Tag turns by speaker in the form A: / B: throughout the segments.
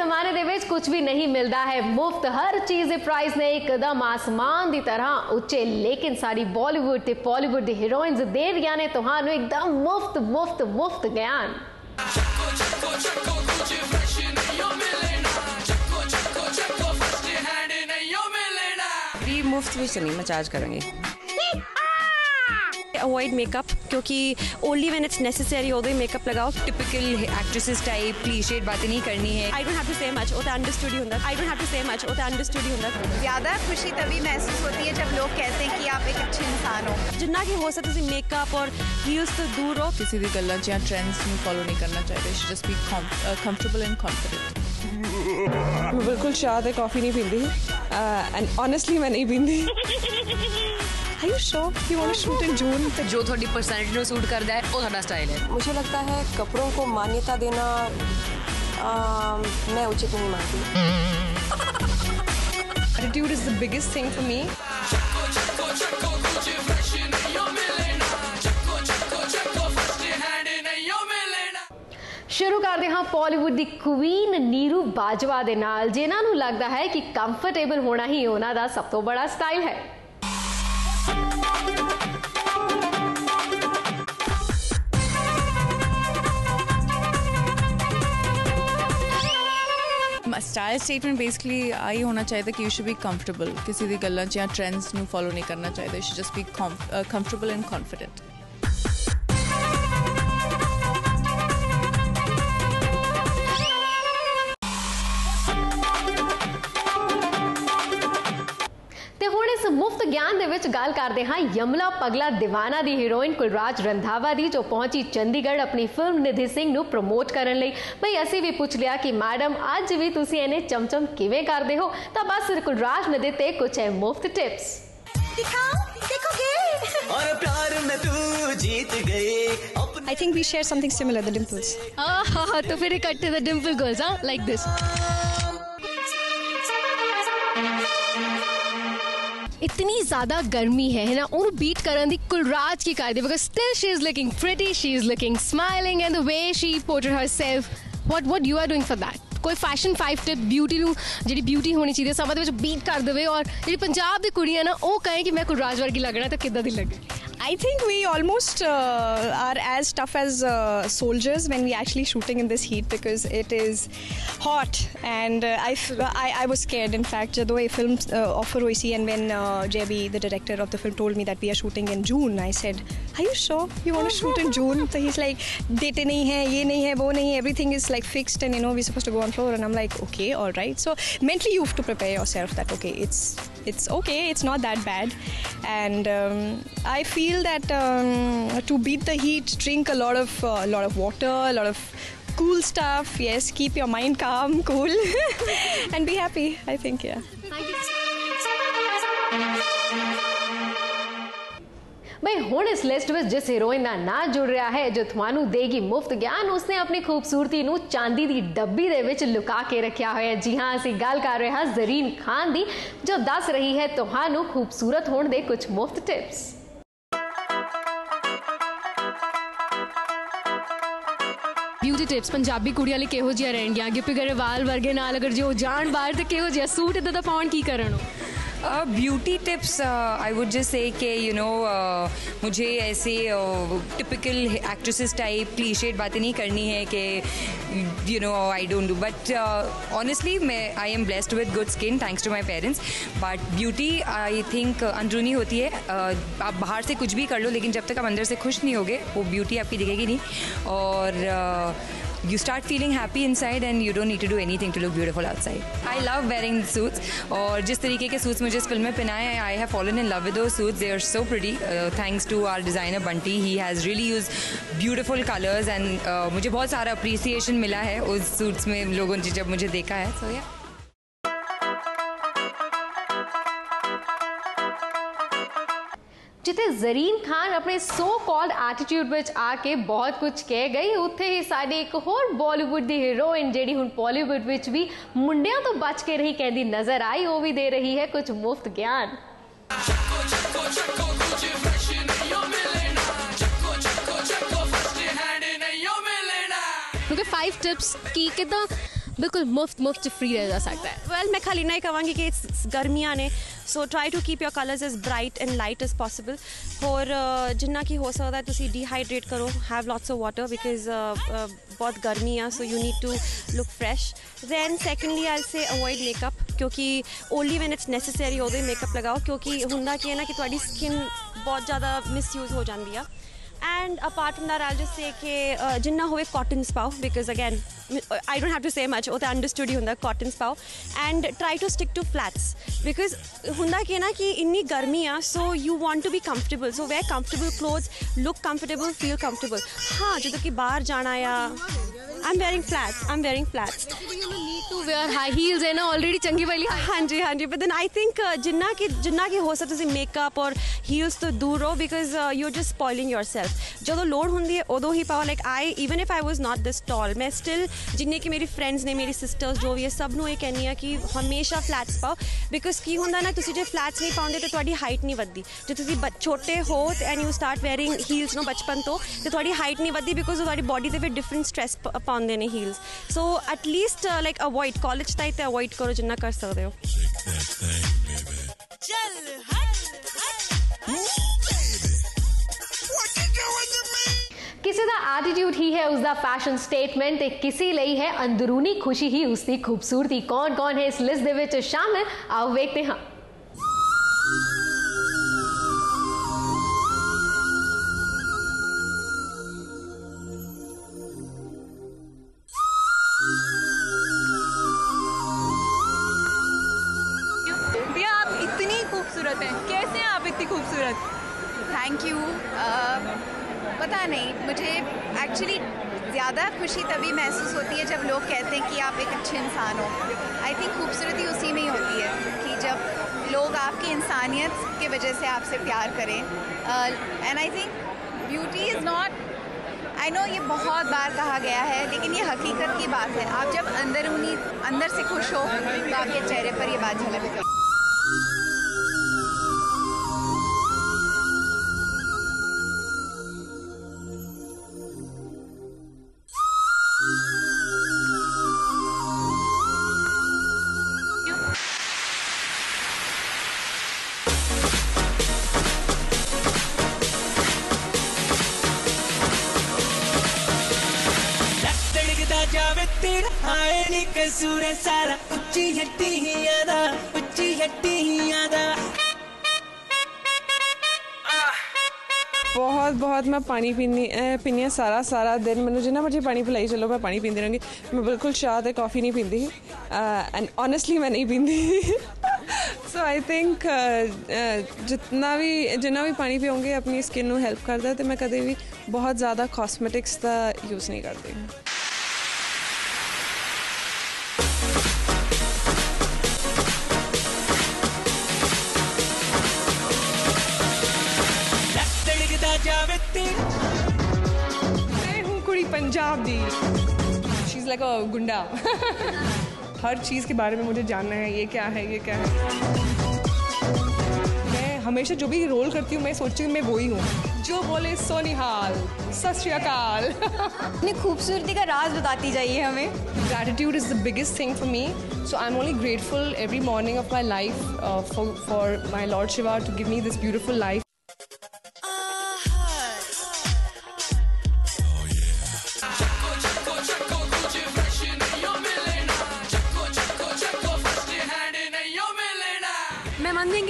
A: ਜ਼ਮਾਨੇ ਦੇ ਵਿੱਚ ਕੁਝ ਵੀ ਨਹੀਂ ਮਿਲਦਾ ਹੈ ਮੁਫਤ। ਹਰ ਚੀਜ਼ ਦੇ ਪ੍ਰਾਈਸ ਨੇ ਇੱਕਦਮ ਆਸਮਾਨ ਦੀ ਤਰ੍ਹਾਂ ਉੱਚੇ, ਲੇਕਿਨ ਸਾਡੀ ਬਾਲੀਵੁੱਡ ਤੇ ਬਾਲੀਵੁੱਡ ਦੀ ਹੀਰੋਇਨਸ ਦੇ ਰਹੀਆਂ ਨੇ ਤੁਹਾਨੂੰ ਇੱਕਦਮ ਮੁਫਤ ਗਿਆਨ।
B: मुफ्त भी नहीं मैं चार्ज करूँगी। अवॉइड मेकअप क्योंकि ओनली व्हेन इट्स नेसेसरी उधर मेकअप लगाओ। टिपिकल एक्ट्रेसेस टाइप क्लीशेड बातें नहीं करनी है। आई डोंट हैव टू से मच वो तो अंडरस्टूड ही होता। आई डोंट हैव टू से मच वो तो अंडरस्टूड ही होता।
C: ज़्यादा खुशी तभी महसूस होती है जब लोग कहते हैं कि आप एक अच्छे इंसान हो।
B: जितना कि हो सकता है मेकअप और हील्स तो दूर हो।
D: किसी भी गल्लां या ट्रेंड्स में फॉलो नहीं करना चाहिए। Just be comfortable and confident. मैं बिल्कुल चाह ते कॉफ़ी नहीं पीती एंड ऑनेस्टली मैं नहीं पीती। Are you sure you want to shoot in June?
B: जो थोड़ी पर्सनैलिटी को सूट करता है वो थोड़ा स्टाइल है।
E: मुझे लगता है कपड़ों को मान्यता देना मैं उचित नहीं मानती।
D: Attitude is the biggest thing for me.
A: ਸ਼ੁਰੂ ਕਰਦੇ ਹਾਂ ਬਾਲੀਵੁੱਡ ਦੀ ਕੁਈਨ ਨੀਰੂ ਬਾਜਵਾ ਦੇ ਨਾਲ, ਜਿਨ੍ਹਾਂ ਨੂੰ ਲੱਗਦਾ ਹੈ ਕਿ ਕੰਫਰਟੇਬਲ ਹੋਣਾ ਹੀ ਉਹਨਾਂ ਦਾ ਸਭ ਤੋਂ ਬੜਾ ਸਟਾਈਲ ਹੈ।
D: स्टाइल स्टेटमेंट बेसिकली आई होना चाहिए कि यू शुड बी कंफर्टेबल। किसी भी गल्लां या ट्रेंड्स ਨੂੰ फॉलो नहीं करना चाहिए। You should just be comfortable and confident.
A: मुफ्त ज्ञान दे विच गल करते हाँ यमला पगला दीवाना दी हीरोइन कुलराज रंधावा दी, जो पहुंची चंडीगढ़ अपनी फिल्म निधि सिंह नू प्रमोट करने लई। भाई असी भी पूछ लिया कि मैडम अज भी तुसी इन्हें चमचम किवें करदे हो, तो बस कुलराज ने दिते कुछ है मुफ्त टिप्स।
F: और प्यार में तू जीत गई।
B: I think we share something similar, the dimples.
A: हाँ तो फिर इकट्ठे the dimple girls, हाँ like this। इतनी ज़्यादा गर्मी है ना, उन्हें बीट करन दी कुलराज की कर दी, because still she is looking pretty, she is looking smiling, and the way she portrayed herself, what you are doing for that? कोई फैशन 5 टिप ब्यूटी नू जी ब्यूटी होनी चाहिए सभा दे विच बीट कर देवे, और जी पंजाब दी कुड़ियां ना वो कहें कि मैं कुलराज वर्गी लगना, तो किद्दां दी लगे?
B: I think we almost are as tough as soldiers when we actually shooting in this heat, because it is hot and I was scared. In fact, jadon ye film offer hui si, and when JB, the director of the film, told me that we are shooting in June, I said, are you sure you want to shoot in June? So he's like, date nahi hai, ye nahi hai, wo nahi hai, everything is like fixed, and you know we're supposed to go on floor. And I'm like, okay, all right. So mentally you have to prepare yourself that okay, it's okay, it's not that bad. And I feel that to beat the heat, drink a lot of water, a lot of cool stuff. Yes, keep your mind calm, cool, and be happy. I think, yeah.
A: Thank you. भाई हुण इस list में जिस heroine का ना जुड़ रहा है, जो थानू देगी मुफ्त ज्ञान, उसने अपनी खूबसूरती नू चांदी दी डब्बी दे विच लुका के रखा है। जी हाँ, असी गल कर रहे हैं जरीन खान दी, जो दस रही है तुहानू खूबसूरत होने दे कुछ मुफ्त टिप्स। ब्यूटी टिप्स पंजाबी कुड़ियां लई किहो जिहा रहणगियां? गिप्पी गरेवाल वर्गे नाल अगर जो जान बाहर ते किहो जिहा सूट इदां दा पाउण की करन?
G: Beauty tips I would just say कि यू नो मुझे ऐसे टिपिकल एक्ट्रेसेस टाइप क्लीशेड बातें नहीं करनी है कि you know I don't do, but honestly मैं I am blessed with good skin thanks to my parents. But beauty I think अंदरूनी होती है। आप बाहर से कुछ भी कर लो, लेकिन जब तक आप अंदर से खुश नहीं होगे वो ब्यूटी आपकी दिखेगी नहीं। और you start feeling happy inside and you don't need to do anything to look beautiful outside. I love wearing suits, और जिस तरीके के सूट्स मुझे इस फिल्म में पहनाए हैं, I have fallen in love with those suits. They are so pretty. Thanks to our designer Bunty, he has really used beautiful colors and मुझे बहुत सारा appreciation मिला है उस सूट्स में लोगों ने जब मुझे देखा है। So yeah.
A: जिथे जरीन खान अपने सो कॉल्ड एटीट्यूड विच आके बहुत कुछ कह गई, उत्थे ही साडी एक होर बॉलीवुड दी हीरोइन जेडी हुण बॉलीवुड विच भी मुंडियां तो बच के रही कहंदी नजर आई, वो भी दे रही है कुछ मुफ्त ज्ञान। क्योंकि 5 टिप्स की किदां बिल्कुल मुफ्त फ्री रह जा सकता है।
H: वेल मैं खाली नहीं कहांगी कि गर्मियां ने so try to keep your colours as bright and light as possible और जिन्ना कि हो सकता है तुसी डिहाइड्रेट करो, have lots of water because बहुत गर्मी है so you need to look fresh. Then secondly I say avoid makeup क्योंकि ओनली वैन इट्स नैसेसरी उदो मेकअप लगाओ क्योंकि हुंदा की है ना कि तुहाडी स्किन बहुत ज़्यादा मिसयूज हो जाती है। And apart from that, I'll just say कि जिन्ना होवे cottons पाओ because again I don't have to say much वो तो understood ही हुंदा cottons पाओ and try to stick to flats because हुंदा की ना कि इन्नी गर्मी है so you want to be comfortable so wear comfortable clothes, look comfortable, feel comfortable। हाँ जो तो कि बाहर जाना या I'm wearing flats।
A: To wear high heels है ना already चंगी वाली।
H: हाँ जी but then I think जिन्ना की हो सकता है मेकअप और heels तो दूर रहो because you're just spoiling yourself। जो लोड होंदी है उदो ही पाओ like I even if I was not this tall मैं still जिन्ने कि मेरी friends ने मेरी sisters जो भी है सब नू ये कहनी है कि हमेशा flats पाओ because की होंदा ना तुसी जे flats नहीं पाउंदे तो तुहाडी height नहीं वधदी। जो तुसी छोटे हो and you start wearing heels no बचपन तो तुहाडी height नहीं वधदी because तुहाडी body ते फिर different stress पाउंदे ने heels। So at least like avoid college ताई ते avoid करो जिन्ना कर सकते हो।
A: ਕਿਸੇ ਦਾ ਐਟੀਟਿਊਡ ਹੀ ਹੈ ਉਸ ਦਾ ਫੈਸ਼ਨ ਸਟੇਟਮੈਂਟ ਤੇ ਕਿਸੇ ਲਈ ਹੈ ਅੰਦਰੂਨੀ ਖੁਸ਼ੀ ਹੀ ਉਸ ਦੀ ਖੂਬਸੂਰਤੀ। ਕੌਣ ਹੈ ਇਸ ਲਿਸਟ ਦੇ ਵਿੱਚ ਸ਼ਾਮਿਲ, ਆਓ ਵੇਖਦੇ ਹਾਂ।
C: आप इतनी खूबसूरत हैं, कैसे हैं आप इतनी खूबसूरत? Thank you. पता नहीं मुझे एक्चुअली ज़्यादा खुशी तभी महसूस होती है जब लोग कहते हैं कि आप एक अच्छे इंसान हो। आई थिंक खूबसूरती उसी में ही होती है कि जब लोग आपकी इंसानियत की वजह से आपसे प्यार करें। And I think beauty is not, I know ये बहुत बार कहा गया है लेकिन ये हकीकत की बात है। आप जब अंदर से खुश हो तो आपके चेहरे पर ये बात झलकती है।
F: कसूर सारा उच्ची हट्टी ही यादा
D: बहुत मैं पानी पीनी सारा दिन। मैंने जिन्ना मर्जी पानी पिलाई चलो मैं पानी पींदी रहूँगी। मैं बिल्कुल चाह ते कॉफ़ी नहीं पींदी एंड ऑनेस्टली मैं नहीं पींदी। सो आई थिंक जितना भी पानी पीऊँगी अपनी स्किन को हेल्प करता है तो मैं कभी भी बहुत ज़्यादा कॉस्मेटिक्स का यूज़ नहीं करती।
I: पंजाब दी शी इज़ लाइक अ गुंडा। हर चीज़ के बारे में मुझे जानना है, ये क्या है। मैं हमेशा जो भी रोल करती हूँ मैं सोचती हूँ मैं वो ही हूँ जो बोले सोनिहाल सत श्री अकाल।
C: अपनी खूबसूरती का राज बताती जाइए हमें।
I: Gratitude is the biggest thing for me, so I'm only grateful every morning of my life for my Lord Shiva to give me this beautiful life.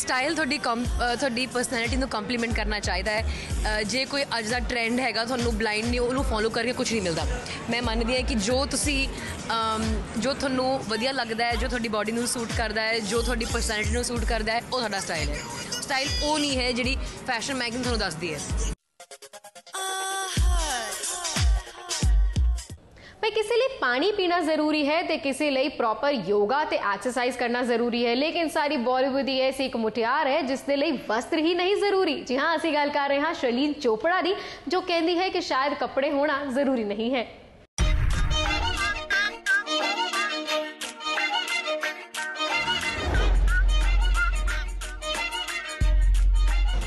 G: Style थोड़ी पर्सनैलिटी ਨੂੰ ਕੰਪਲੀਮੈਂਟ ਕਰਨਾ ਚਾਹੀਦਾ ਹੈ। ਜੇ ਕੋਈ ਅੱਜ ਦਾ ਟ੍ਰੈਂਡ ਹੈਗਾ ਤੁਹਾਨੂੰ ਬਲਾਈਂਡ ਨਹੀਂ ਉਹਨੂੰ ਫੋਲੋ ਕਰਕੇ ਕੁਝ ਨਹੀਂ ਮਿਲਦਾ। ਮੈਂ ਮੰਨਦੀ ਹਾਂ ਕਿ ਜੋ ਤੁਹਾਨੂੰ ਵਧੀਆ ਲੱਗਦਾ ਹੈ, ਜੋ ਤੁਹਾਡੀ ਬਾਡੀ ਨੂੰ ਸੂਟ ਕਰਦਾ ਹੈ, ਜੋ ਤੁਹਾਡੀ ਪਰਸਨੈਲਿਟੀ ਨੂੰ ਸੂਟ ਕਰਦਾ ਹੈ ਉਹ ਤੁਹਾਡਾ ਸਟਾਈਲ ਹੈ। ਸਟਾਈਲ ਉਹ ਨਹੀਂ ਹੈ ਜਿਹੜੀ ਫੈਸ਼ਨ ਮੈਗਜ਼ੀਨ ਤੁਹਾਨੂੰ ਦੱਸਦੀ ਹੈ।
A: भाई किसी लिए पानी पीना जरूरी है तो किसी लिए प्रॉपर योगा ते एक्सरसाइज करना जरूरी है, लेकिन सारी बॉलीवुड ही ऐसी एक मुटियार है जिसके लिए वस्त्र ही नहीं जरूरी। जी हाँ, असी गल कर रहे हैं शर्लीन चोपड़ा दी जो कहती है कि शायद कपड़े होना जरूरी नहीं है।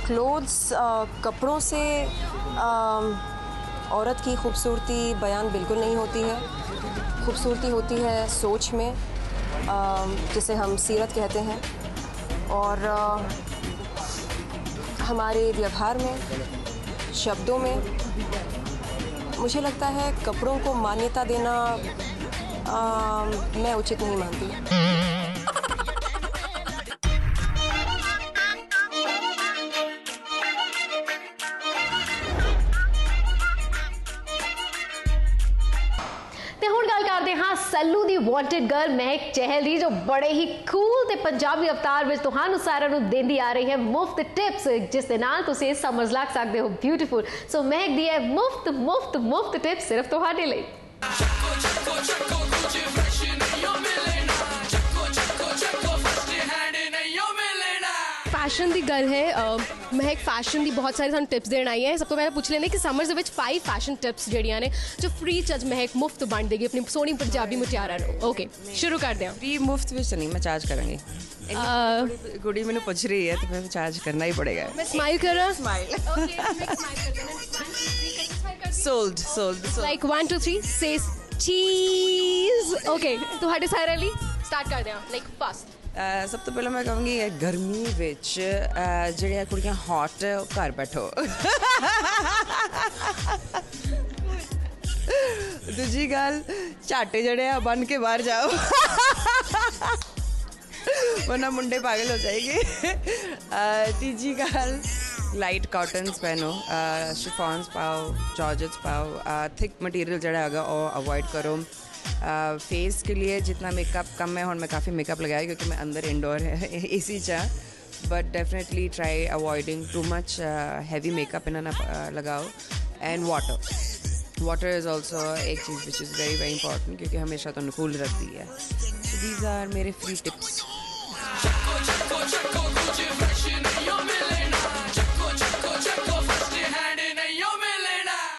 E: क्लोथ्स कपड़ों से औरत की खूबसूरती बयान बिल्कुल नहीं होती है। खूबसूरती होती है सोच में, जिसे हम सीरत कहते हैं, और हमारे व्यवहार में, शब्दों में। मुझे लगता है कपड़ों को मान्यता देना मैं उचित नहीं मानती।
A: सल्लू दी वांटेड गर्ल महक चहल दी जो बड़े ही कूल ते पंजाबी अवतार विच तुहानू सारिਆਂ ਨੂੰ देंदी आ रही है मुफ्त टिप्स जिस दे नाल तुसीं समझ लग सकते हो ब्यूटीफुल। सो महक दी है मुफ्त मुफ्त मुफ्त टिप्स सिर्फ तुहाडे लई। फैशन की गल है, महक फैशन की बहुत सारी सानू टिप्स देना आई है। सब तो पहले पूछ लेने कि समर्स दे विच 5 फैशन टिप्स ਜਿਹੜੀਆਂ ਨੇ जो फ्री चार्ज महक मुफ्त बन देगी अपनी सोहनी पंजाबी मुटियारा ਨੂੰ। ओके शुरू करते हैं।
D: फ्री मुफ्त ਵਿੱਚ नहीं, मैं चार्ज करूँगी। कुड़ी मैंने पूछ रही है तो मैं चार्ज करना ही पड़ेगा।
A: मैं स्माइल कर रहा हूँ।
D: सोल्ड
A: लाइक 1 2 3 से चीज। ओके ਤੁਹਾਡੇ ਸਾਰੇ ਲਈ स्टार्ट करते हैं लाइक फास्ट।
D: सब तो पहले मैं कहूँगी गर्मी विच ਜਿਹੜੀਆਂ ਕੁੜੀਆਂ हॉट घर बैठो। दूजी गल झाटे जड़े बन के बाहर जाओ वरना मुंडे पागल हो जाएंगे। तीजी गल लाइट कॉटन्स पहनो, शिफॉन्स पाओ, जॉर्जेट्स पाओ, थिक मटीरियल जड़ा है वो अवॉइड करो। फेस के लिए जितना मेकअप कम है, मैं काफ़ी मेकअप लगाया क्योंकि मैं अंदर इंडोर है एसी चाह, but definitely try avoiding too much heavy makeup इन्हें लगाओ। एंड वाटर इज़ ऑल्सो एक चीज़ which is very very important क्योंकि हमेशा तो कूल रखती है। सो दीज आर मेरे फ्री टिप्स।